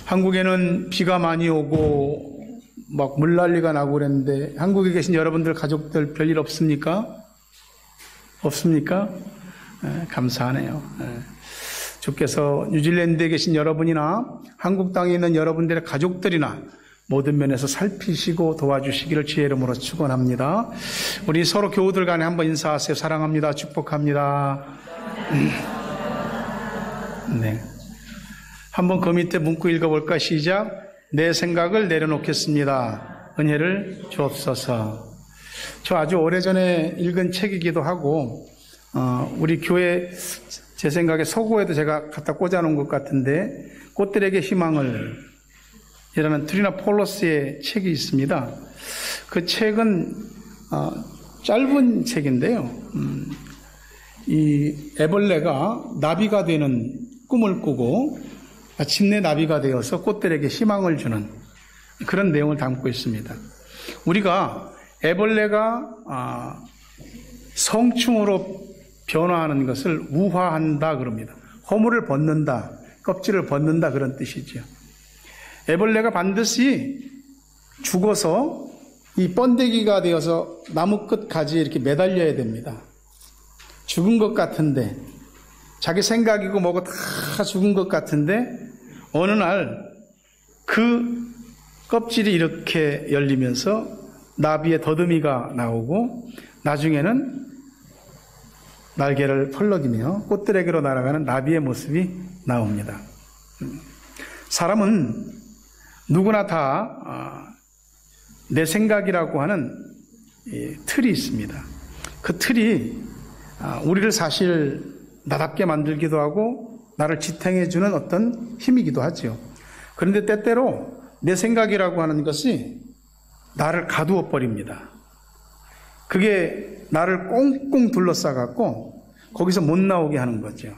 한국에는 비가 많이 오고 막 물난리가 나고 그랬는데 한국에 계신 여러분들 가족들 별일 없습니까? 없습니까? 감사하네요. 주께서 뉴질랜드에 계신 여러분이나 한국 땅에 있는 여러분들의 가족들이나 모든 면에서 살피시고 도와주시기를 주의 이름으로 축원합니다. 우리 서로 교우들 간에 한번 인사하세요. 사랑합니다. 축복합니다. 네. 한번 그 밑에 문구 읽어볼까? 시작. 내 생각을 내려놓겠습니다. 은혜를 주옵소서. 저 아주 오래전에 읽은 책이기도 하고 우리 교회 제 생각에 서구에도 제가 갖다 꽂아놓은 것 같은데 꽃들에게 희망을 이라는 트리나 폴로스의 책이 있습니다. 그 책은 짧은 책인데요. 이 애벌레가 나비가 되는 꿈을 꾸고 마침내 나비가 되어서 꽃들에게 희망을 주는 그런 내용을 담고 있습니다. 우리가 애벌레가 성충으로 변화하는 것을 우화한다 그럽니다. 허물을 벗는다, 껍질을 벗는다 그런 뜻이죠. 애벌레가 반드시 죽어서 이 번데기가 되어서 나무 끝 가지에 이렇게 매달려야 됩니다. 죽은 것 같은데, 자기 생각이고 뭐고 다 죽은 것 같은데 어느 날 그 껍질이 이렇게 열리면서 나비의 더듬이가 나오고 나중에는 날개를 펄럭이며 꽃들에게로 날아가는 나비의 모습이 나옵니다. 사람은 누구나 다 내 생각이라고 하는 틀이 있습니다. 그 틀이 우리를 사실 나답게 만들기도 하고 나를 지탱해주는 어떤 힘이기도 하죠. 그런데 때때로 내 생각이라고 하는 것이 나를 가두어 버립니다. 그게 나를 꽁꽁 둘러싸갖고 거기서 못 나오게 하는 거죠.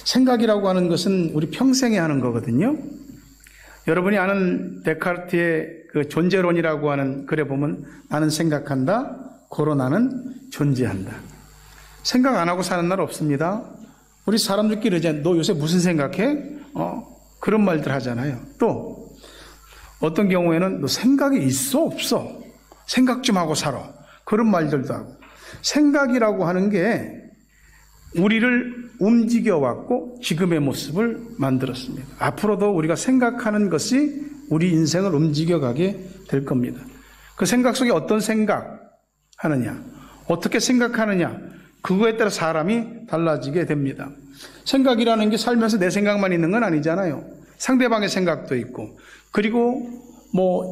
생각이라고 하는 것은 우리 평생에 하는 거거든요. 여러분이 아는 데카르트의 그 존재론이라고 하는 글에 보면 나는 생각한다, 고로 나는 존재한다. 생각 안 하고 사는 날 없습니다. 우리 사람들끼리 이제 너 요새 무슨 생각해? 그런 말들 하잖아요. 또 어떤 경우에는 너 생각이 있어 없어? 생각 좀 하고 살아. 그런 말들도 하고. 생각이라고 하는 게 우리를 움직여왔고 지금의 모습을 만들었습니다. 앞으로도 우리가 생각하는 것이 우리 인생을 움직여가게 될 겁니다. 그 생각 속에 어떤 생각 하느냐, 어떻게 생각하느냐, 그거에 따라 사람이 달라지게 됩니다. 생각이라는 게 살면서 내 생각만 있는 건 아니잖아요. 상대방의 생각도 있고, 그리고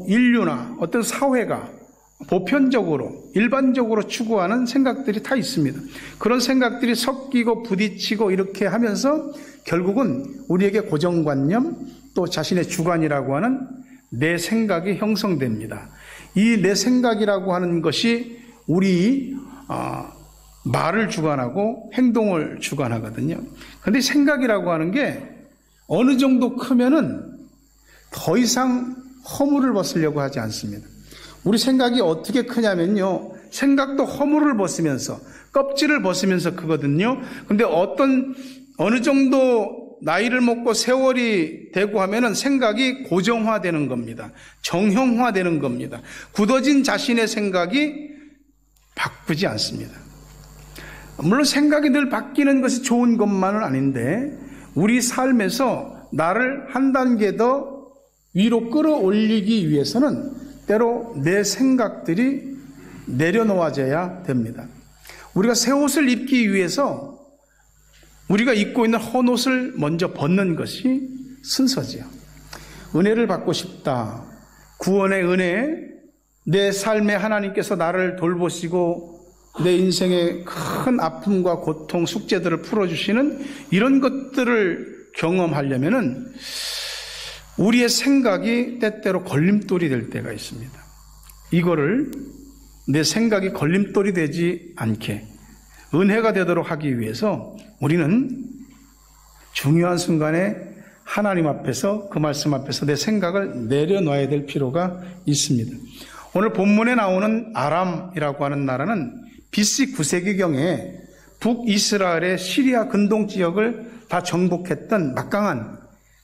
인류나 어떤 사회가 보편적으로 일반적으로 추구하는 생각들이 다 있습니다. 그런 생각들이 섞이고 부딪히고 이렇게 하면서 결국은 우리에게 고정관념 또 자신의 주관이라고 하는 내 생각이 형성됩니다. 이 내 생각이라고 하는 것이 우리 말을 주관하고 행동을 주관하거든요. 그런데 생각이라고 하는 게 어느 정도 크면은 더 이상 허물을 벗으려고 하지 않습니다. 우리 생각이 어떻게 크냐면요, 생각도 허물을 벗으면서 껍질을 벗으면서 크거든요. 근데 어느 정도 나이를 먹고 세월이 되고 하면은 생각이 고정화되는 겁니다. 정형화되는 겁니다. 굳어진 자신의 생각이 바꾸지 않습니다. 물론 생각이 늘 바뀌는 것이 좋은 것만은 아닌데 우리 삶에서 나를 한 단계 더 위로 끌어올리기 위해서는 때로 내 생각들이 내려놓아져야 됩니다. 우리가 새 옷을 입기 위해서 우리가 입고 있는 헌옷을 먼저 벗는 것이 순서지요. 은혜를 받고 싶다. 구원의 은혜, 내 삶에 하나님께서 나를 돌보시고 내 인생의 큰 아픔과 고통, 숙제들을 풀어주시는 이런 것들을 경험하려면은 우리의 생각이 때때로 걸림돌이 될 때가 있습니다. 이거를 내 생각이 걸림돌이 되지 않게 은혜가 되도록 하기 위해서 우리는 중요한 순간에 하나님 앞에서 그 말씀 앞에서 내 생각을 내려놔야 될 필요가 있습니다. 오늘 본문에 나오는 아람이라고 하는 나라는 BC 9세기경에 북이스라엘의 시리아 근동 지역을 다 정복했던 막강한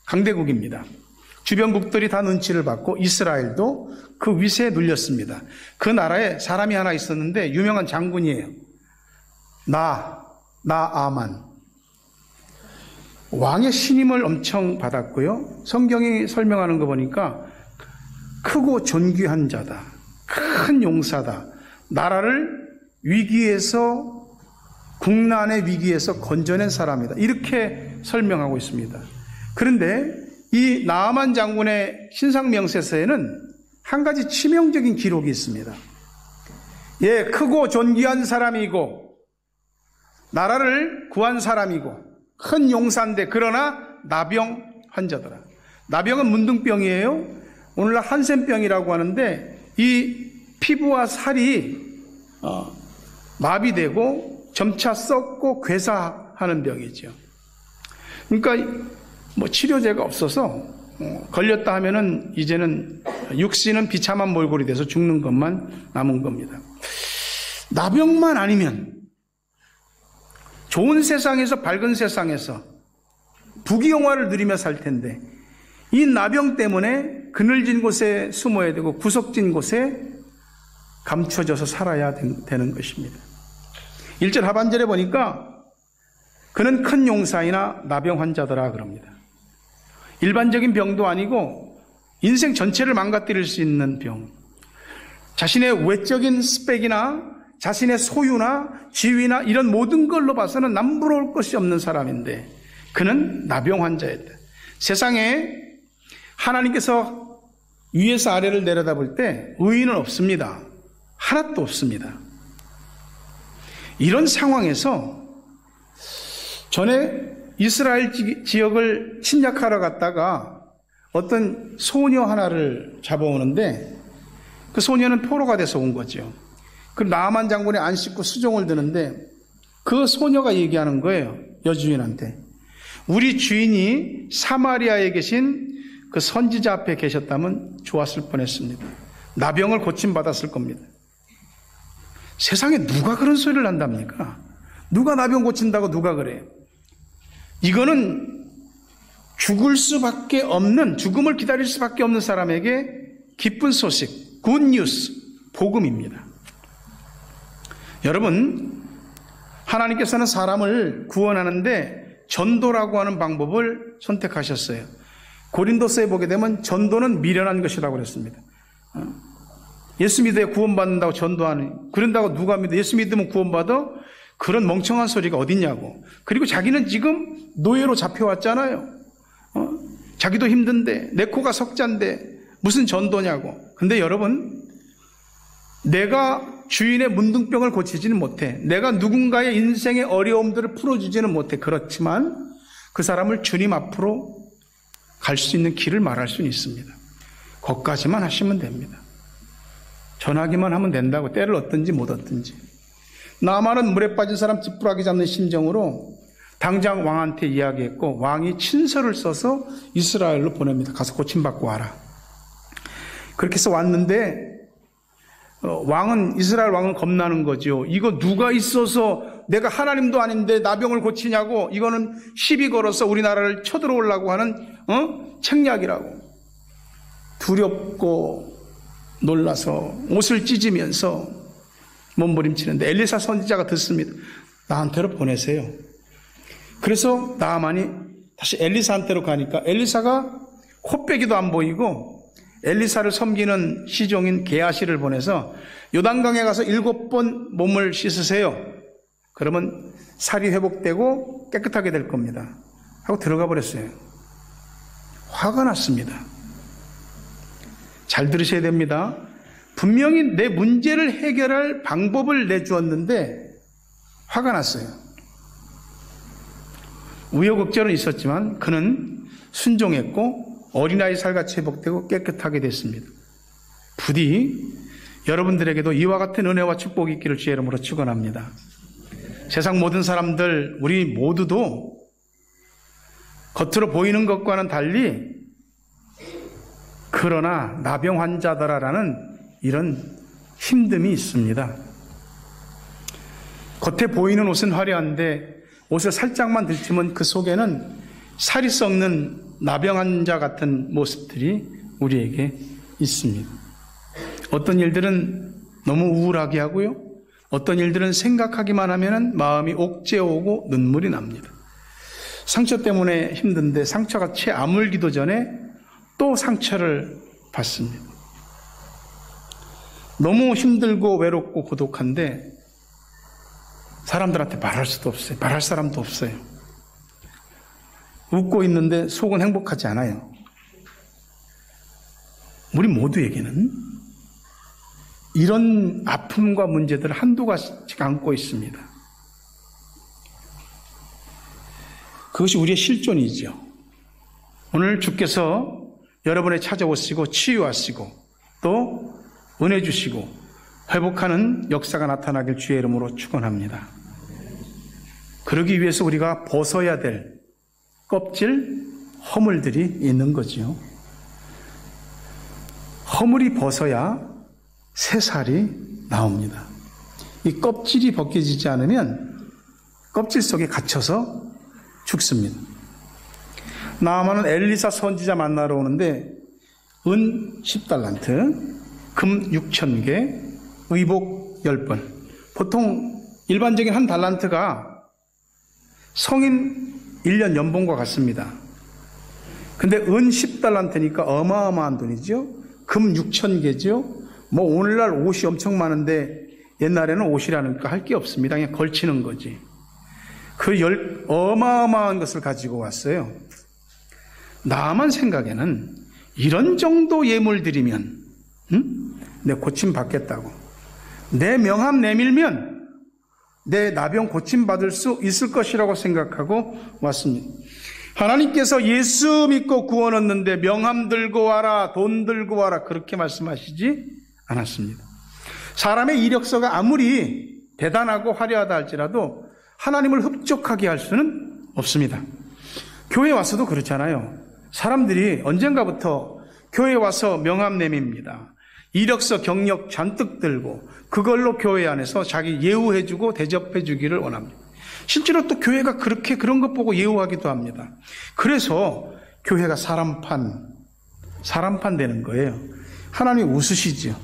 강대국입니다. 주변국들이 다 눈치를 받고 이스라엘도 그 위세에 눌렸습니다. 그 나라에 사람이 하나 있었는데 유명한 장군이에요. 나아만. 왕의 신임을 엄청 받았고요. 성경이 설명하는 거 보니까 크고 존귀한 자다. 큰 용사다. 나라를 위기에서, 국난의 위기에서 건져낸 사람이다. 이렇게 설명하고 있습니다. 그런데 이 나아만 장군의 신상명세서에는 한 가지 치명적인 기록이 있습니다. 예, 크고 존귀한 사람이고 나라를 구한 사람이고 큰 용사인데 그러나 나병 환자더라. 나병은 문둥병이에요. 오늘날 한센병이라고 하는데 이 피부와 살이 마비되고 점차 썩고 괴사하는 병이죠. 그러니까 뭐 치료제가 없어서 걸렸다 하면은 이제는 육신은 비참한 몰골이 돼서 죽는 것만 남은 겁니다. 나병만 아니면 좋은 세상에서, 밝은 세상에서 부귀영화를 누리며 살 텐데 이 나병 때문에 그늘진 곳에 숨어야 되고 구석진 곳에 감춰져서 살아야 되는 것입니다. 1절 하반절에 보니까 그는 큰 용사이나 나병 환자더라 그럽니다. 일반적인 병도 아니고 인생 전체를 망가뜨릴 수 있는 병. 자신의 외적인 스펙이나 자신의 소유나 지위나 이런 모든 걸로 봐서는 남부러울 것이 없는 사람인데 그는 나병 환자였다. 세상에 하나님께서 위에서 아래를 내려다볼 때 의인은 없습니다. 하나도 없습니다. 이런 상황에서 전에 이스라엘 지역을 침략하러 갔다가 어떤 소녀 하나를 잡아오는데 그 소녀는 포로가 돼서 온 거죠. 그 나아만 장군이 안 씻고 수종을 드는데 그 소녀가 얘기하는 거예요. 여주인한테. 우리 주인이 사마리아에 계신 그 선지자 앞에 계셨다면 좋았을 뻔했습니다. 나병을 고침받았을 겁니다. 세상에 누가 그런 소리를 한답니까? 누가 나병 고친다고 누가 그래요? 이거는 죽을 수밖에 없는, 죽음을 기다릴 수밖에 없는 사람에게 기쁜 소식, 굿뉴스, 복음입니다. 여러분, 하나님께서는 사람을 구원하는데 전도라고 하는 방법을 선택하셨어요. 고린도서에 보게 되면 전도는 미련한 것이라고 그랬습니다. 예수 믿어야 구원받는다고 전도하는, 그런다고 누가 믿어? 예수 믿으면 구원받아? 그런 멍청한 소리가 어딨냐고. 그리고 자기는 지금 노예로 잡혀왔잖아요. 자기도 힘든데 내 코가 석잔데 무슨 전도냐고. 근데 여러분, 내가 주인의 문둥병을 고치지는 못해. 내가 누군가의 인생의 어려움들을 풀어주지는 못해. 그렇지만 그 사람을 주님 앞으로 갈 수 있는 길을 말할 수는 있습니다. 거기까지만 하시면 됩니다. 전하기만 하면 된다고. 때를 얻든지 못 얻든지. 나아만은 물에 빠진 사람 찌푸라기 잡는 심정으로 당장 왕한테 이야기했고 왕이 친서를 써서 이스라엘로 보냅니다. 가서 고침받고 와라. 그렇게 해서 왔는데 이스라엘 왕은 겁나는 거죠. 이거 누가 있어서 내가 하나님도 아닌데 나병을 고치냐고. 이거는 시비 걸어서 우리나라를 쳐들어오려고 하는 책략이라고. 두렵고 놀라서 옷을 찢으면서 몸부림치는데 엘리사 선지자가 듣습니다. 나한테로 보내세요. 그래서 나아만이 다시 엘리사한테로 가니까 엘리사가 코빼기도 안 보이고 엘리사를 섬기는 시종인 게하시를 보내서 요단강에 가서 7번 몸을 씻으세요. 그러면 살이 회복되고 깨끗하게 될 겁니다. 하고 들어가 버렸어요. 화가 났습니다. 잘 들으셔야 됩니다. 분명히 내 문제를 해결할 방법을 내주었는데 화가 났어요. 우여곡절은 있었지만 그는 순종했고 어린아이 살같이 회복되고 깨끗하게 됐습니다. 부디 여러분들에게도 이와 같은 은혜와 축복이 있기를 주의 이름으로 축원합니다. 세상 모든 사람들, 우리 모두도 겉으로 보이는 것과는 달리 그러나 나병 환자더라라는 이런 힘듦이 있습니다. 겉에 보이는 옷은 화려한데 옷을 살짝만 들치면 그 속에는 살이 썩는 나병 환자 같은 모습들이 우리에게 있습니다. 어떤 일들은 너무 우울하게 하고요. 어떤 일들은 생각하기만 하면 마음이 옥죄어오고 눈물이 납니다. 상처 때문에 힘든데 상처가 채 아물기도 전에 또 상처를 받습니다. 너무 힘들고 외롭고 고독한데 사람들한테 말할 수도 없어요. 말할 사람도 없어요. 웃고 있는데 속은 행복하지 않아요. 우리 모두에게는 이런 아픔과 문제들을 한두 가지씩 안고 있습니다. 그것이 우리의 실존이죠. 오늘 주께서 여러분의 찾아오시고 치유하시고 또 은혜 주시고 회복하는 역사가 나타나길 주의 이름으로 축원합니다. 그러기 위해서 우리가 벗어야 될 껍질, 허물들이 있는 거지요. 허물이 벗어야 새살이 나옵니다. 이 껍질이 벗겨지지 않으면 껍질 속에 갇혀서 죽습니다. 나아만은 엘리사 선지자 만나러 오는데 은 10달란트, 금 6,000개, 의복 10벌. 보통 일반적인 한 달란트가 성인 1년 연봉과 같습니다. 근데 은 10달란트니까 어마어마한 돈이죠. 금 6,000개죠. 뭐 오늘날 옷이 엄청 많은데 옛날에는 옷이라니까 할 게 없습니다. 그냥 걸치는 거지. 그 어마어마한 것을 가지고 왔어요. 나만 생각에는 이런 정도 예물 드리면 내 고침 받겠다고, 내 명함 내밀면 내 나병 고침 받을 수 있을 것이라고 생각하고 왔습니다. 하나님께서 예수 믿고 구원 얻는데 명함 들고 와라, 돈 들고 와라 그렇게 말씀하시지 않았습니다. 사람의 이력서가 아무리 대단하고 화려하다 할지라도 하나님을 흡족하게 할 수는 없습니다. 교회 와서도 그렇잖아요. 사람들이 언젠가부터 교회 와서 명함 내밉니다. 이력서 경력 잔뜩 들고 그걸로 교회 안에서 자기 예우해주고 대접해주기를 원합니다. 실제로 또 교회가 그렇게 그런 것 보고 예우하기도 합니다. 그래서 교회가 사람판 되는 거예요. 하나님이 웃으시죠.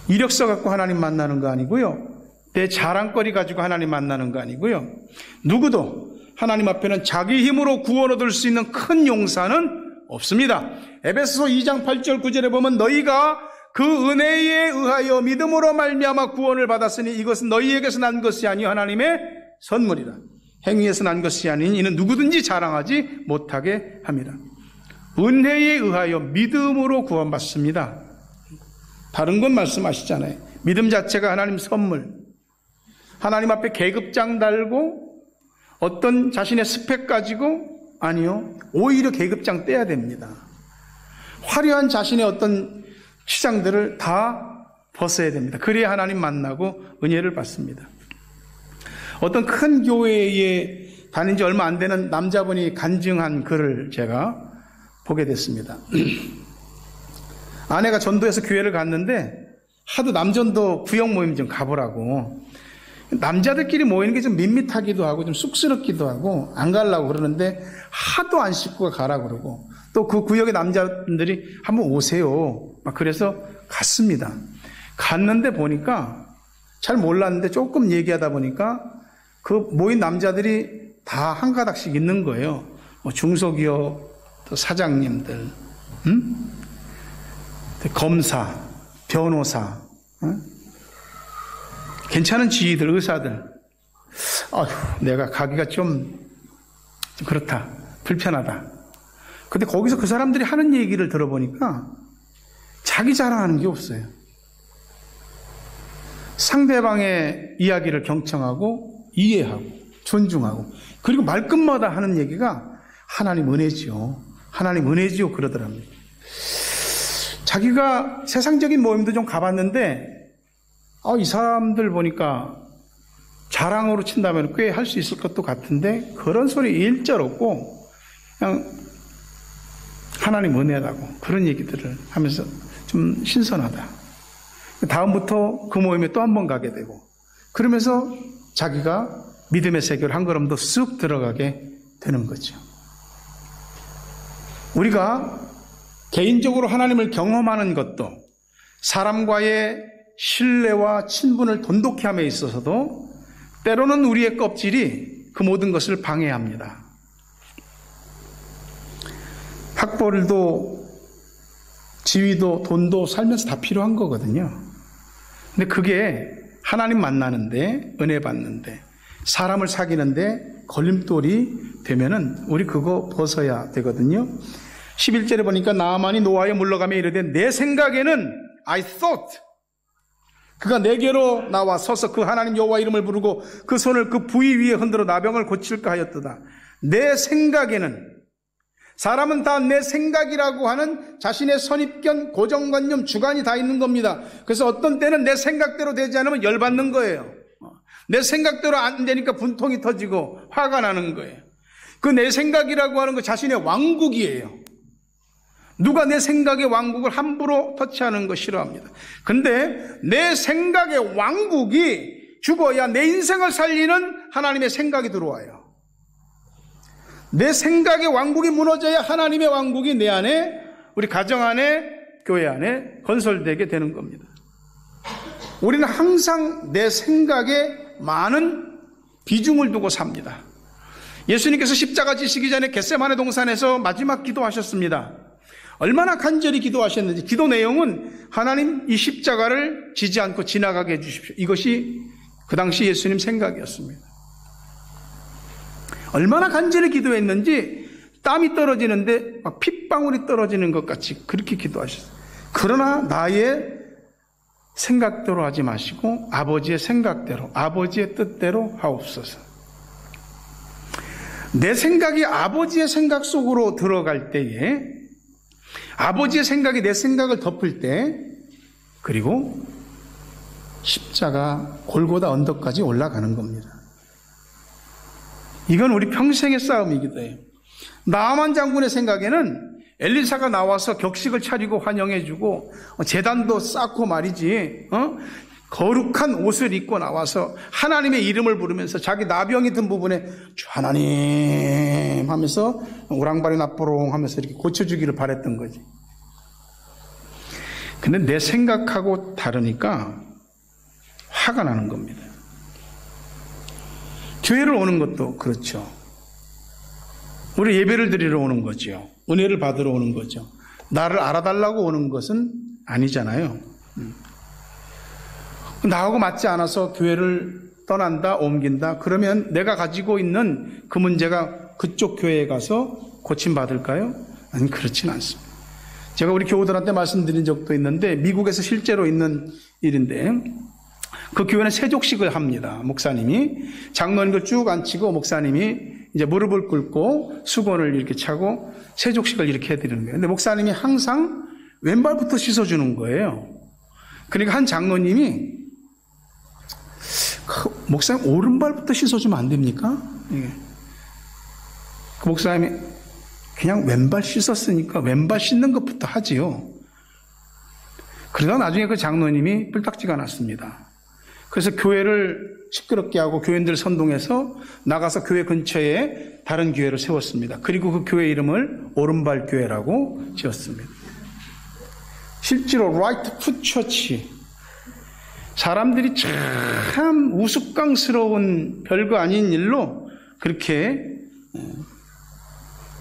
이력서 갖고 하나님 만나는 거 아니고요. 내 자랑거리 가지고 하나님 만나는 거 아니고요. 누구도 하나님 앞에는 자기 힘으로 구원 얻을 수 있는 큰 용사는 없습니다. 에베소서 2장 8절 9절에 보면 너희가 그 은혜에 의하여 믿음으로 말미암아 구원을 받았으니 이것은 너희에게서 난 것이 아니요 하나님의 선물이다. 행위에서 난 것이 아닌 이는 누구든지 자랑하지 못하게 합니다. 은혜에 의하여 믿음으로 구원받습니다. 다른 건 말씀하시잖아요. 믿음 자체가 하나님 선물. 하나님 앞에 계급장 달고 어떤 자신의 스펙 가지고 아니요. 오히려 계급장 떼야 됩니다. 화려한 자신의 어떤 치장들을 다 벗어야 됩니다. 그래야 하나님 만나고 은혜를 받습니다. 어떤 큰 교회에 다닌 지 얼마 안 되는 남자분이 간증한 글을 제가 보게 됐습니다. 아내가 전도해서 교회를 갔는데 하도 남전도 구역 모임 좀 가보라고. 남자들끼리 모이는 게 좀 밋밋하기도 하고 좀 쑥스럽기도 하고 안 가려고 그러는데 하도 안 씻고 가라고 그러고 또 그 구역의 남자분들이 한번 오세요. 막 그래서 갔습니다. 갔는데 보니까 잘 몰랐는데 조금 얘기하다 보니까 그 모인 남자들이 다 한 가닥씩 있는 거예요. 뭐 중소기업 또 사장님들, 검사, 변호사, 괜찮은 지휘들, 의사들. 내가 가기가 좀 그렇다, 불편하다. 근데 거기서 그 사람들이 하는 얘기를 들어보니까 자기 자랑하는 게 없어요. 상대방의 이야기를 경청하고 이해하고 존중하고 그리고 말끝마다 하는 얘기가 하나님 은혜지요. 하나님 은혜지요 그러더랍니다. 자기가 세상적인 모임도 좀 가봤는데 이 사람들 보니까 자랑으로 친다면 꽤 할 수 있을 것도 같은데 그런 소리 일절 없고 그냥 하나님 은혜라고 그런 얘기들을 하면서 좀 신선하다. 다음부터 그 모임에 또 한 번 가게 되고 그러면서 자기가 믿음의 세계를 한 걸음 더 쑥 들어가게 되는 거죠. 우리가 개인적으로 하나님을 경험하는 것도 사람과의 신뢰와 친분을 돈독히 함에 있어서도 때로는 우리의 껍질이 그 모든 것을 방해합니다. 학벌도 지위도 돈도 살면서 다 필요한 거거든요. 근데 그게 하나님 만나는데, 은혜 받는데, 사람을 사귀는데 걸림돌이 되면은 우리 그거 벗어야 되거든요. 11절에 보니까 나아만이 노아에 물러가며 이르되 내 생각에는 I thought 그가 내게로 나와 서서 그 하나님 여호와 이름을 부르고 그 손을 그 부위 위에 흔들어 나병을 고칠까 하였도다. 내 생각에는, 사람은 다 내 생각이라고 하는 자신의 선입견, 고정관념, 주관이 다 있는 겁니다. 그래서 어떤 때는 내 생각대로 되지 않으면 열받는 거예요. 내 생각대로 안 되니까 분통이 터지고 화가 나는 거예요. 그 내 생각이라고 하는 거 자신의 왕국이에요. 누가 내 생각의 왕국을 함부로 터치하는 거 싫어합니다. 근데 내 생각의 왕국이 죽어야 내 인생을 살리는 하나님의 생각이 들어와요. 내 생각의 왕국이 무너져야 하나님의 왕국이 내 안에, 우리 가정 안에, 교회 안에 건설되게 되는 겁니다. 우리는 항상 내 생각에 많은 비중을 두고 삽니다. 예수님께서 십자가 지시기 전에 겟세마네 동산에서 마지막 기도하셨습니다. 얼마나 간절히 기도하셨는지. 기도 내용은 하나님 이 십자가를 지지 않고 지나가게 해주십시오. 이것이 그 당시 예수님 생각이었습니다. 얼마나 간절히 기도했는지 땀이 떨어지는데 막 핏방울이 떨어지는 것 같이 그렇게 기도하셨어요. 그러나 나의 생각대로 하지 마시고 아버지의 생각대로, 아버지의 뜻대로 하옵소서. 내 생각이 아버지의 생각 속으로 들어갈 때에, 아버지의 생각이 내 생각을 덮을 때, 그리고 십자가 골고다 언덕까지 올라가는 겁니다. 이건 우리 평생의 싸움이기도 해요. 나아만 장군의 생각에는 엘리사가 나와서 격식을 차리고 환영해주고 제단도 쌓고 말이지, 거룩한 옷을 입고 나와서 하나님의 이름을 부르면서 자기 나병이 든 부분에 하나님 하면서 오랑발이 나뽀롱 하면서 이렇게 고쳐주기를 바랬던 거지. 근데 내 생각하고 다르니까 화가 나는 겁니다. 교회를 오는 것도 그렇죠. 우리 예배를 드리러 오는 거죠. 은혜를 받으러 오는 거죠. 나를 알아달라고 오는 것은 아니잖아요. 나하고 맞지 않아서 교회를 떠난다, 옮긴다. 그러면 내가 가지고 있는 그 문제가 그쪽 교회에 가서 고침받을까요? 아니, 그렇진 않습니다. 제가 우리 교우들한테 말씀드린 적도 있는데, 미국에서 실제로 있는 일인데, 그 교회는 세족식을 합니다. 목사님이 장로님을 쭉 앉히고 목사님이 이제 무릎을 꿇고 수건을 이렇게 차고 세족식을 이렇게 해드리는 거예요. 근데 목사님이 항상 왼발부터 씻어주는 거예요. 그러니까 한 장로님이 목사님 오른발부터 씻어주면 안 됩니까? 그 목사님이 그냥 왼발 씻었으니까 왼발 씻는 것부터 하지요. 그러다 나중에 그 장로님이 뿔딱지가 났습니다. 그래서 교회를 시끄럽게 하고 교인들 선동해서 나가서 교회 근처에 다른 교회를 세웠습니다. 그리고 그 교회 이름을 오른발 교회라고 지었습니다. 실제로 라이트 풋 처치, 사람들이 참 우스꽝스러운 별거 아닌 일로 그렇게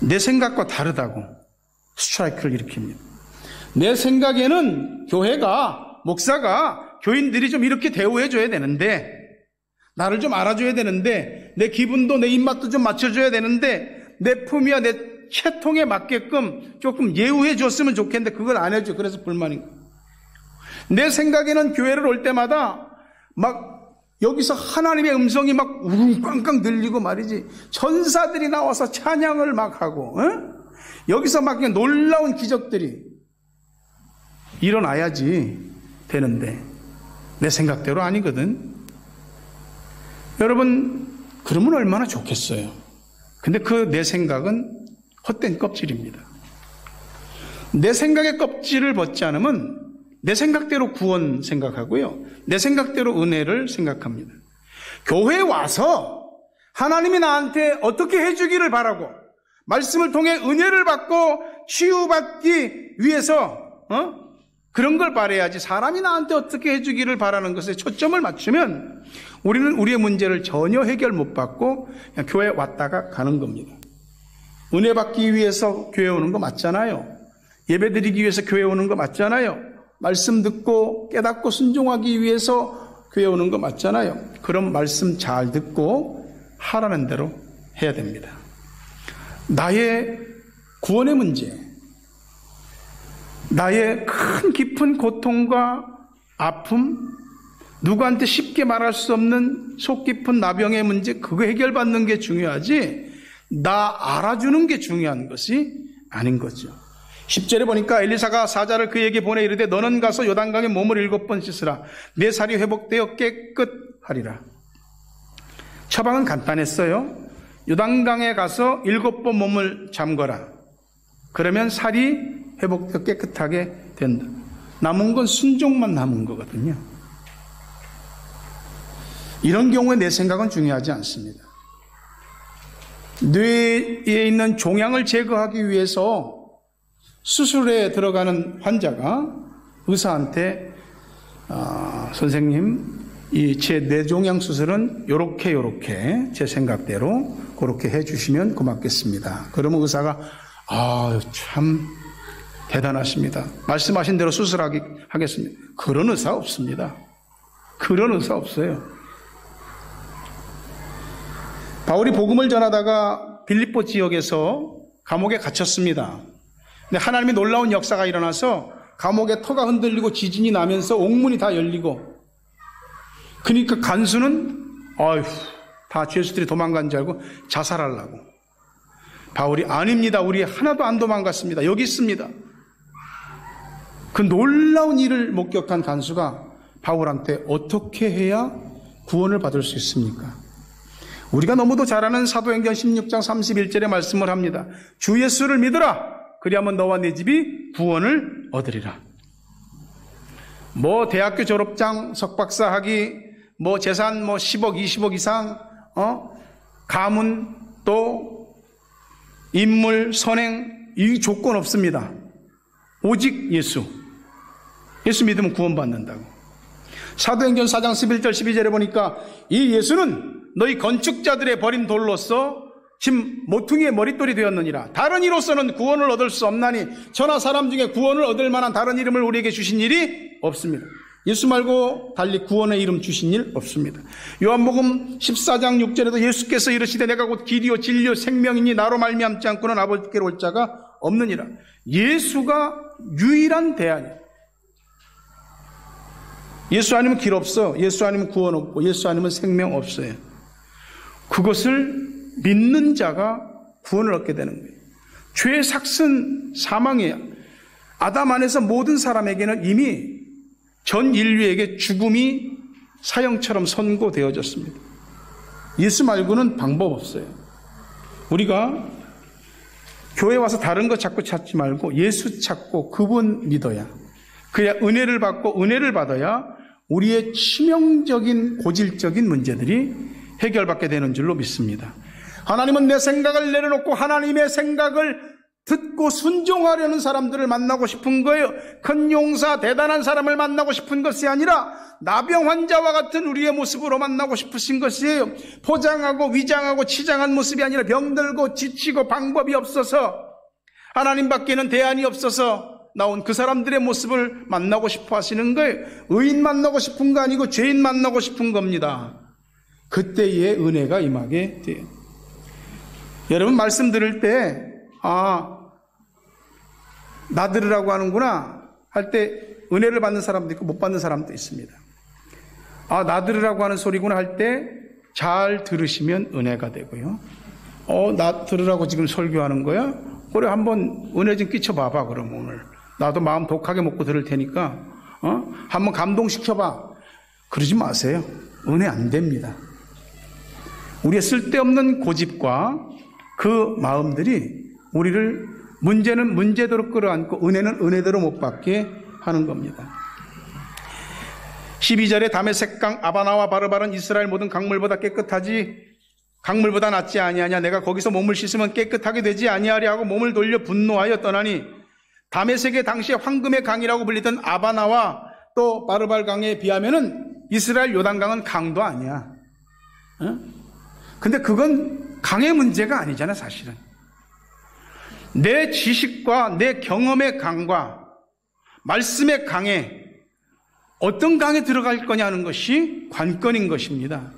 내 생각과 다르다고 스트라이크를 일으킵니다. 내 생각에는 교회가, 목사가, 교인들이 좀 이렇게 대우해줘야 되는데, 나를 좀 알아줘야 되는데, 내 기분도 내 입맛도 좀 맞춰줘야 되는데, 내 품위와 내 체통에 맞게끔 조금 예우해 줬으면 좋겠는데 그걸 안 해줘. 그래서 불만인 거예요. 내 생각에는 교회를 올 때마다 막 여기서 하나님의 음성이 막 우릉꽝꽝 들리고 말이지, 천사들이 나와서 찬양을 막 하고, 여기서 막 그냥 놀라운 기적들이 일어나야지 되는데 내 생각대로 아니거든. 여러분, 그러면 얼마나 좋겠어요. 근데 그 내 생각은 헛된 껍질입니다. 내 생각의 껍질을 벗지 않으면 내 생각대로 구원 생각하고요, 내 생각대로 은혜를 생각합니다. 교회에 와서 하나님이 나한테 어떻게 해주기를 바라고 말씀을 통해 은혜를 받고 치유받기 위해서 그런 걸 바라야지, 사람이 나한테 어떻게 해주기를 바라는 것에 초점을 맞추면 우리는 우리의 문제를 전혀 해결 못 받고 그냥 교회 왔다가 가는 겁니다. 은혜 받기 위해서 교회 오는 거 맞잖아요. 예배 드리기 위해서 교회 오는 거 맞잖아요. 말씀 듣고 깨닫고 순종하기 위해서 교회 오는 거 맞잖아요. 그럼 말씀 잘 듣고 하라는 대로 해야 됩니다. 나의 구원의 문제, 나의 큰 깊은 고통과 아픔, 누구한테 쉽게 말할 수 없는 속 깊은 나병의 문제, 그거 해결받는 게 중요하지 나 알아주는 게 중요한 것이 아닌 거죠. 10절에 보니까 엘리사가 사자를 그에게 보내 이르되 너는 가서 요단강에 몸을 7번 씻으라. 내 살이 회복되어 깨끗하리라. 처방은 간단했어요. 요단강에 가서 7번 몸을 잠궈라. 그러면 살이 회복되어 깨끗하게 된다. 남은 건 순종만 남은 거거든요. 이런 경우에 내 생각은 중요하지 않습니다. 뇌에 있는 종양을 제거하기 위해서 수술에 들어가는 환자가 의사한테 선생님, 제 뇌종양 수술은 요렇게 제 생각대로 그렇게 해주시면 고맙겠습니다. 그러면 의사가 참 대단하십니다. 말씀하신 대로 수술하겠습니다. 그런 의사 없습니다. 그런 의사 없어요. 바울이 복음을 전하다가 빌립보 지역에서 감옥에 gat혔습니다. 근데 하나님의 놀라운 역사가 일어나서 감옥의 터가 흔들리고 지진이 나면서 옥문이 다 열리고, 그러니까 간수는 다 죄수들이 도망간 줄 알고 자살하려고. 바울이 아닙니다. 우리 하나도 안 도망갔습니다. 여기 있습니다. 그 놀라운 일을 목격한 간수가 바울한테 어떻게 해야 구원을 받을 수 있습니까? 우리가 너무도 잘 아는 사도행전 16장 31절의 말씀을 합니다. 주 예수를 믿으라. 그리하면 너와 네 집이 구원을 얻으리라. 대학교 졸업장, 석박사 학위, 재산 10억, 20억 이상, 가문, 또 인물, 선행, 이 조건 없습니다. 오직 예수 믿으면 구원받는다고. 사도행전 4장 11절 12절에 보니까 이 예수는 너희 건축자들의 버린 돌로서 지금 모퉁이의 머릿돌이 되었느니라. 다른 이로서는 구원을 얻을 수 없나니 천하 사람 중에 구원을 얻을 만한 다른 이름을 우리에게 주신 일이 없습니다. 예수 말고 달리 구원의 이름 주신 일 없습니다. 요한복음 14장 6절에도 예수께서 이르시되 내가 곧 길이요 진리요 생명이니 나로 말미암지 않고는 아버지께로 올 자가 없느니라. 예수가 유일한 대안이에요. 예수 아니면 길 없어. 예수 아니면 구원 없고 예수 아니면 생명 없어요. 그것을 믿는 자가 구원을 얻게 되는 거예요. 죄의 삭은 사망이에요. 아담 안에서 모든 사람에게는 이미 전 인류에게 죽음이 사형처럼 선고되어졌습니다. 예수 말고는 방법 없어요. 우리가 교회 와서 다른 거 자꾸 찾지 말고 예수 찾고 그분 믿어야, 그래야 은혜를 받고 은혜를 받아야 우리의 치명적인 고질적인 문제들이 해결받게 되는 줄로 믿습니다. 하나님은 내 생각을 내려놓고 하나님의 생각을 듣고 순종하려는 사람들을 만나고 싶은 거예요. 큰 용사, 대단한 사람을 만나고 싶은 것이 아니라 나병 환자와 같은 우리의 모습으로 만나고 싶으신 것이에요. 포장하고 위장하고 치장한 모습이 아니라 병들고 지치고 방법이 없어서, 하나님밖에는 대안이 없어서 나온 그 사람들의 모습을 만나고 싶어 하시는 거예요. 의인 만나고 싶은 거 아니고 죄인 만나고 싶은 겁니다. 그때의 은혜가 임하게 돼요. 여러분 말씀 들을 때 나 들으라고 하는구나 할 때 은혜를 받는 사람도 있고 못 받는 사람도 있습니다. 나 들으라고 하는 소리구나 할 때 잘 들으시면 은혜가 되고요. 나 들으라고 지금 설교하는 거야? 그래, 한번 은혜 좀 끼쳐봐봐. 그럼 오늘 나도 마음 독하게 먹고 들을 테니까 한번 감동시켜봐. 그러지 마세요. 은혜 안 됩니다. 우리의 쓸데없는 고집과 그 마음들이 우리를 문제는 문제대로 끌어안고 은혜는 은혜대로 못 받게 하는 겁니다. 12절에 다메섹강 아바나와 바르바는 이스라엘 모든 강물보다 깨끗하지 강물보다 낫지 아니하냐. 내가 거기서 몸을 씻으면 깨끗하게 되지 아니하리 하고 몸을 돌려 분노하여 떠나니 다메섹의 당시에 황금의 강이라고 불리던 아바나와 또 바르발 강에 비하면은 이스라엘 요단강은 강도 아니야. 근데 그건 강의 문제가 아니잖아, 사실은. 내 지식과 내 경험의 강과 말씀의 강에 어떤 강에 들어갈 거냐는 것이 관건인 것입니다.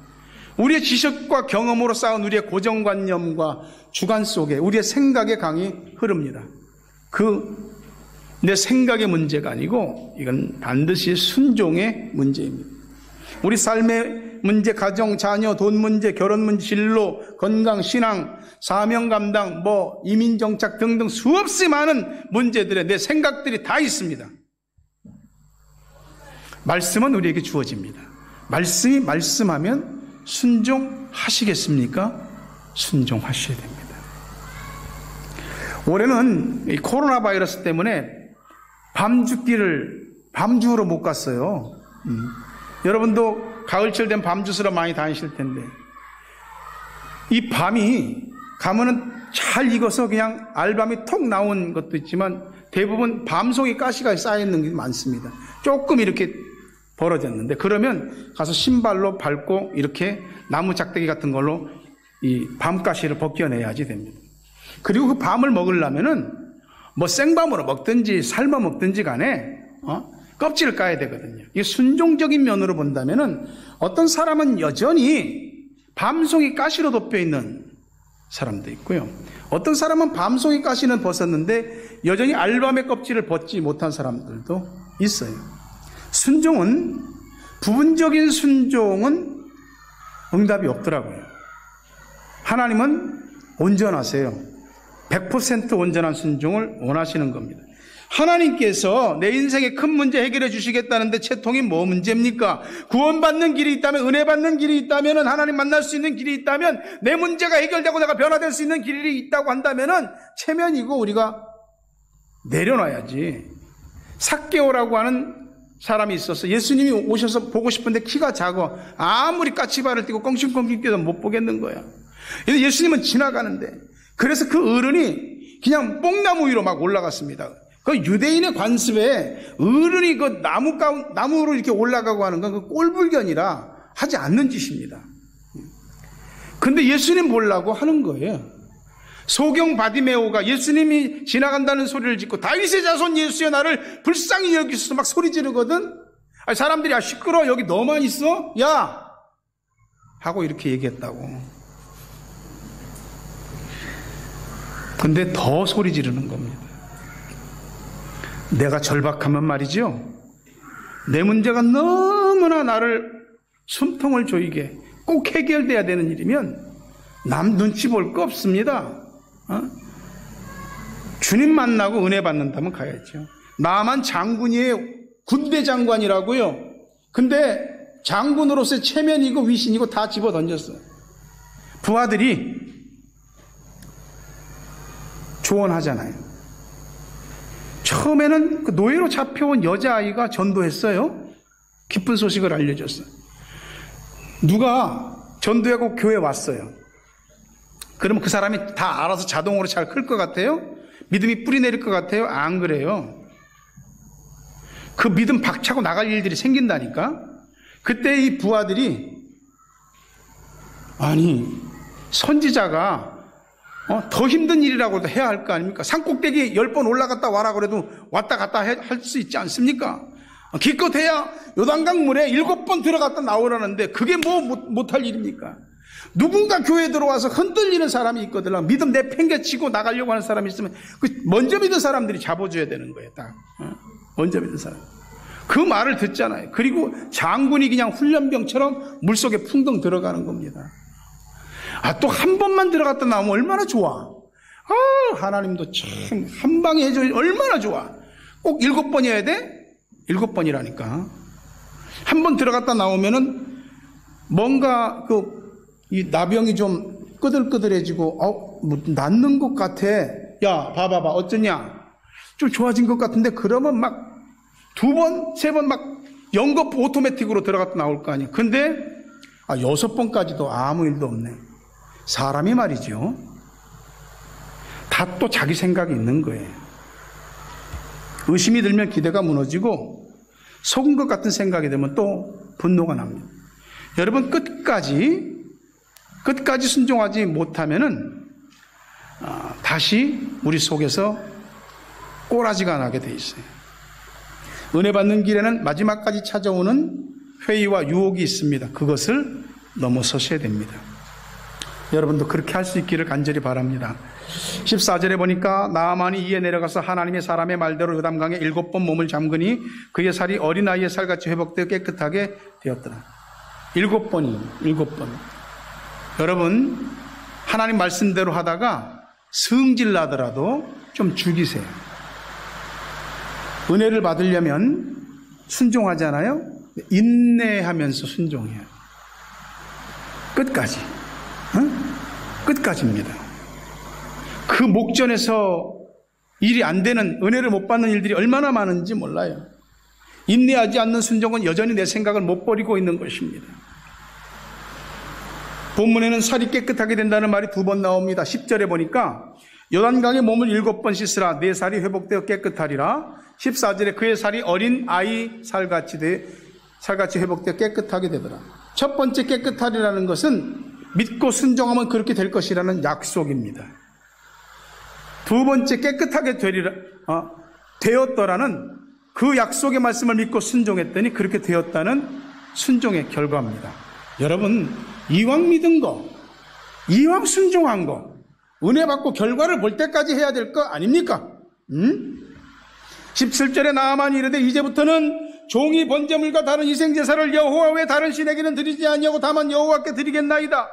우리의 지식과 경험으로 쌓은 우리의 고정관념과 주관 속에 우리의 생각의 강이 흐릅니다. 내 생각의 문제가 아니고 이건 반드시 순종의 문제입니다. 우리 삶의 문제, 가정, 자녀, 돈 문제, 결혼 문제, 진로, 건강, 신앙, 사명 감당, 이민 정착 등등 수없이 많은 문제들에 내 생각들이 다 있습니다. 말씀은 우리에게 주어집니다. 말씀이 말씀하면 순종하시겠습니까? 순종하셔야 됩니다. 올해는 이 코로나 바이러스 때문에 밤주로 못 갔어요. 여러분도 가을철 된 밤주스로 많이 다니실 텐데 이 밤이 가면은 잘 익어서 그냥 알밤이 톡 나온 것도 있지만 대부분 밤송이 가시가 쌓여있는 게 많습니다. 조금 이렇게 벌어졌는데 그러면 가서 신발로 밟고 이렇게 나무 작대기 같은 걸로 이 밤가시를 벗겨내야지 됩니다. 그리고 그 밤을 먹으려면은 생밤으로 먹든지 삶아 먹든지 간에 껍질을 까야 되거든요. 이게 순종적인 면으로 본다면은 어떤 사람은 여전히 밤송이 가시로 덮여 있는 사람도 있고요. 어떤 사람은 밤송이 가시는 벗었는데 여전히 알밤의 껍질을 벗지 못한 사람들도 있어요. 순종은, 부분적인 순종은 응답이 없더라고요. 하나님은 온전하세요. 100% 온전한 순종을 원하시는 겁니다. 하나님께서 내 인생의 큰 문제 해결해 주시겠다는데 채통이 뭐 문제입니까? 구원받는 길이 있다면, 은혜 받는 길이 있다면, 하나님 만날 수 있는 길이 있다면, 내 문제가 해결되고 내가 변화될 수 있는 길이 있다고 한다면은 체면이고 우리가 내려놔야지. 삭개오라고 하는 사람이 있어서 예수님이 오셔서 보고 싶은데 키가 작아. 아무리 까치발을 띄고 껑충껑충 뛰어도 못 보겠는 거야. 예수님은 지나가는데, 그래서 그 어른이 그냥 뽕나무 위로 막 올라갔습니다. 그 유대인의 관습에 어른이 그 나무로 이렇게 올라가고 하는 건 그 꼴불견이라 하지 않는 짓입니다. 근데 예수님 보려고 하는 거예요. 소경 바디메오가 예수님이 지나간다는 소리를 짓고 다윗의 자손 예수여 나를 불쌍히 여기소서 막 소리 지르거든. 사람들이 시끄러워, 여기 너만 있어? 야! 하고 이렇게 얘기했다고. 근데 더 소리 지르는 겁니다. 내가 절박하면 말이죠, 내 문제가 너무나 나를 숨통을 조이게 꼭 해결돼야 되는 일이면 남 눈치 볼 거 없습니다. 주님 만나고 은혜 받는다면 가야죠. 나만 장군이에요. 군대 장관이라고요. 근데 장군으로서의 체면이고 위신이고 다 집어 던졌어요. 부하들이 조언하잖아요. 처음에는 그 노예로 잡혀온 여자아이가 전도했어요. 기쁜 소식을 알려줬어요. 누가 전도하고 교회에 왔어요. 그러면 그 사람이 다 알아서 자동으로 잘 클 것 같아요? 믿음이 뿌리 내릴 것 같아요? 안 그래요. 그 믿음 박차고 나갈 일들이 생긴다니까. 그때 이 부하들이, 아니 선지자가 더 힘든 일이라고도 해야 할 거 아닙니까? 산꼭대기 10번 올라갔다 와라 그래도 왔다 갔다 할 수 있지 않습니까? 기껏해야 요단강 물에 7번 들어갔다 나오라는데 그게 뭐 못할 일입니까? 누군가 교회에 들어와서 흔들리는 사람이 있거든. 믿음 내팽개치고 나가려고 하는 사람이 있으면 그 먼저 믿은 사람들이 잡아줘야 되는 거예요. 딱 먼저 믿은 사람. 그 말을 듣잖아요. 그리고 장군이 그냥 훈련병처럼 물속에 풍덩 들어가는 겁니다. 또 한 번만 들어갔다 나오면 얼마나 좋아. 하나님도 참 한 방에 해줘 얼마나 좋아. 꼭 7번이어야 돼? 7번이라니까. 한 번 들어갔다 나오면은 뭔가 이 나병이 좀 끄들끄들해지고 낫는 것 같아. 야, 봐봐봐, 어쩌냐? 좀 좋아진 것 같은데, 그러면 막 2번, 3번 막 연거 오토매틱으로 들어갔다 나올 거 아니야. 근데 6번까지도 아무 일도 없네. 사람이 말이죠. 다 또 자기 생각이 있는 거예요. 의심이 들면 기대가 무너지고 속은 것 같은 생각이 들면 또 분노가 납니다. 여러분 끝까지 순종하지 못하면은 다시 우리 속에서 꼬라지가 나게 돼 있어요. 은혜 받는 길에는 마지막까지 찾아오는 회의와 유혹이 있습니다. 그것을 넘어서셔야 됩니다. 여러분도 그렇게 할 수 있기를 간절히 바랍니다. 14절에 보니까 나아만이 이에 내려가서 하나님의 사람의 말대로 요단강에 7번 몸을 잠그니 그의 살이 어린아이의 살같이 회복되어 깨끗하게 되었더라. 7번. 여러분 하나님 말씀대로 하다가 승질 나더라도 좀 죽이세요. 은혜를 받으려면 순종하잖아요. 인내하면서 순종해요. 끝까지. 끝까지입니다. 그 목전에서 일이 안 되는, 은혜를 못 받는 일들이 얼마나 많은지 몰라요. 인내하지 않는 순종은 여전히 내 생각을 못 버리고 있는 것입니다. 본문에는 살이 깨끗하게 된다는 말이 2번 나옵니다. 10절에 보니까 요단강에 몸을 7번 씻으라 내 살이 회복되어 깨끗하리라. 14절에 그의 살이 어린 아이 살같이 회복되어 깨끗하게 되더라. 첫 번째 깨끗하리라는 것은 믿고 순종하면 그렇게 될 것이라는 약속입니다. 두 번째 깨끗하게 되었더라는 그 약속의 말씀을 믿고 순종했더니 그렇게 되었다는 순종의 결과입니다. 여러분 이왕 믿은 거, 이왕 순종한 거, 은혜 받고 결과를 볼 때까지 해야 될 거 아닙니까? 17절에 나아만이 이르되 이제부터는 종이 번제물과 다른 희생제사를 여호와 외 다른 신에게는 드리지 아니하고 다만 여호와께 드리겠나이다.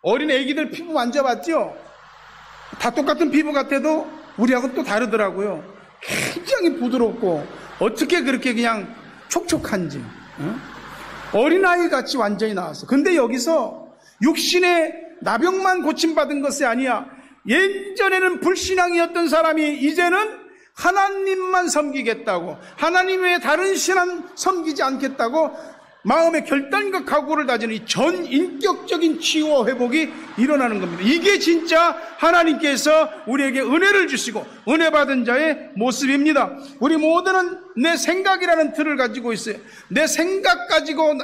어린 애기들 피부 만져봤죠? 다 똑같은 피부 같아도 우리하고 또 다르더라고요. 굉장히 부드럽고 어떻게 그렇게 그냥 촉촉한지. 어린아이 같이 완전히 나왔어. 근데 여기서 육신의 나병만 고침받은 것이 아니야. 예전에는 불신앙이었던 사람이 이제는 하나님만 섬기겠다고, 하나님 외에 다른 신은 섬기지 않겠다고 마음의 결단과 각오를 다지는 이 전인격적인 치유와 회복이 일어나는 겁니다. 이게 진짜 하나님께서 우리에게 은혜를 주시고 은혜 받은 자의 모습입니다. 우리 모두는 내 생각이라는 틀을 가지고 있어요. 내 생각 가지고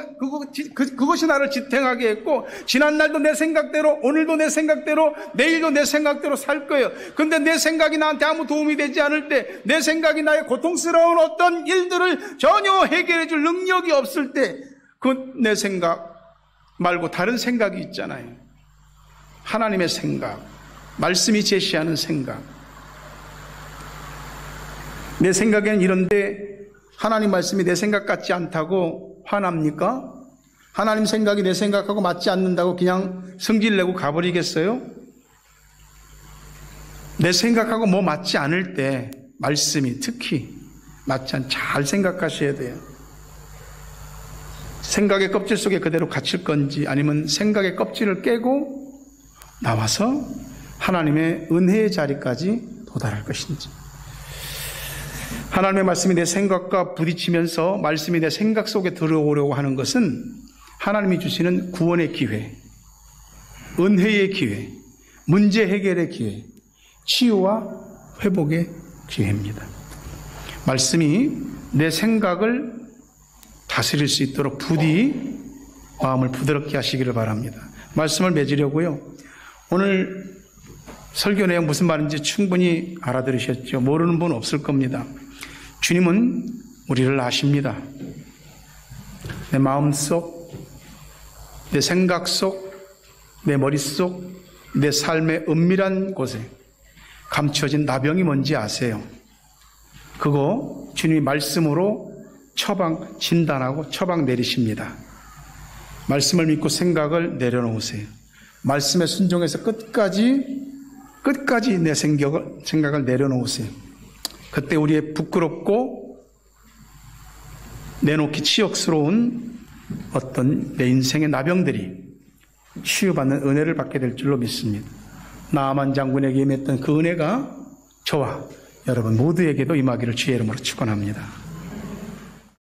그것이 나를 지탱하게 했고, 지난날도 내 생각대로, 오늘도 내 생각대로, 내일도 내 생각대로 살 거예요. 근데 내 생각이 나한테 아무 도움이 되지 않을 때, 내 생각이 나의 고통스러운 어떤 일들을 전혀 해결해 줄 능력이 없을 때, 그 내 생각 말고 다른 생각이 있잖아요. 하나님의 생각, 말씀이 제시하는 생각. 내 생각에는 이런데 하나님 말씀이 내 생각 같지 않다고 화납니까? 하나님 생각이 내 생각하고 맞지 않는다고 그냥 성질내고 가버리겠어요? 내 생각하고 뭐 맞지 않을 때 말씀이 특히 맞지 않, 잘 생각하셔야 돼요. 생각의 껍질 속에 그대로 갇힐 건지 아니면 생각의 껍질을 깨고 나와서 하나님의 은혜의 자리까지 도달할 것인지. 하나님의 말씀이 내 생각과 부딪히면서 말씀이 내 생각 속에 들어오려고 하는 것은 하나님이 주시는 구원의 기회, 은혜의 기회, 문제 해결의 기회, 치유와 회복의 기회입니다. 말씀이 내 생각을 다스릴 수 있도록 부디 마음을 부드럽게 하시기를 바랍니다. 말씀을 맺으려고요. 오늘 설교 내용 무슨 말인지 충분히 알아들으셨죠? 모르는 분 없을 겁니다. 주님은 우리를 아십니다. 내 마음속, 내 생각 속, 내 머릿속, 내 삶의 은밀한 곳에 감춰진 나병이 뭔지 아세요? 그거 주님이 말씀으로 진단하고 처방 내리십니다. 말씀을 믿고 생각을 내려놓으세요. 말씀에 순종해서 끝까지 내 생각을 내려놓으세요. 그때 우리의 부끄럽고 내놓기 치욕스러운 어떤 내 인생의 나병들이 치유받는 은혜를 받게 될 줄로 믿습니다. 나아만 장군에게 임했던 그 은혜가 저와 여러분 모두에게도 임하기를 주의 이름으로 축원합니다.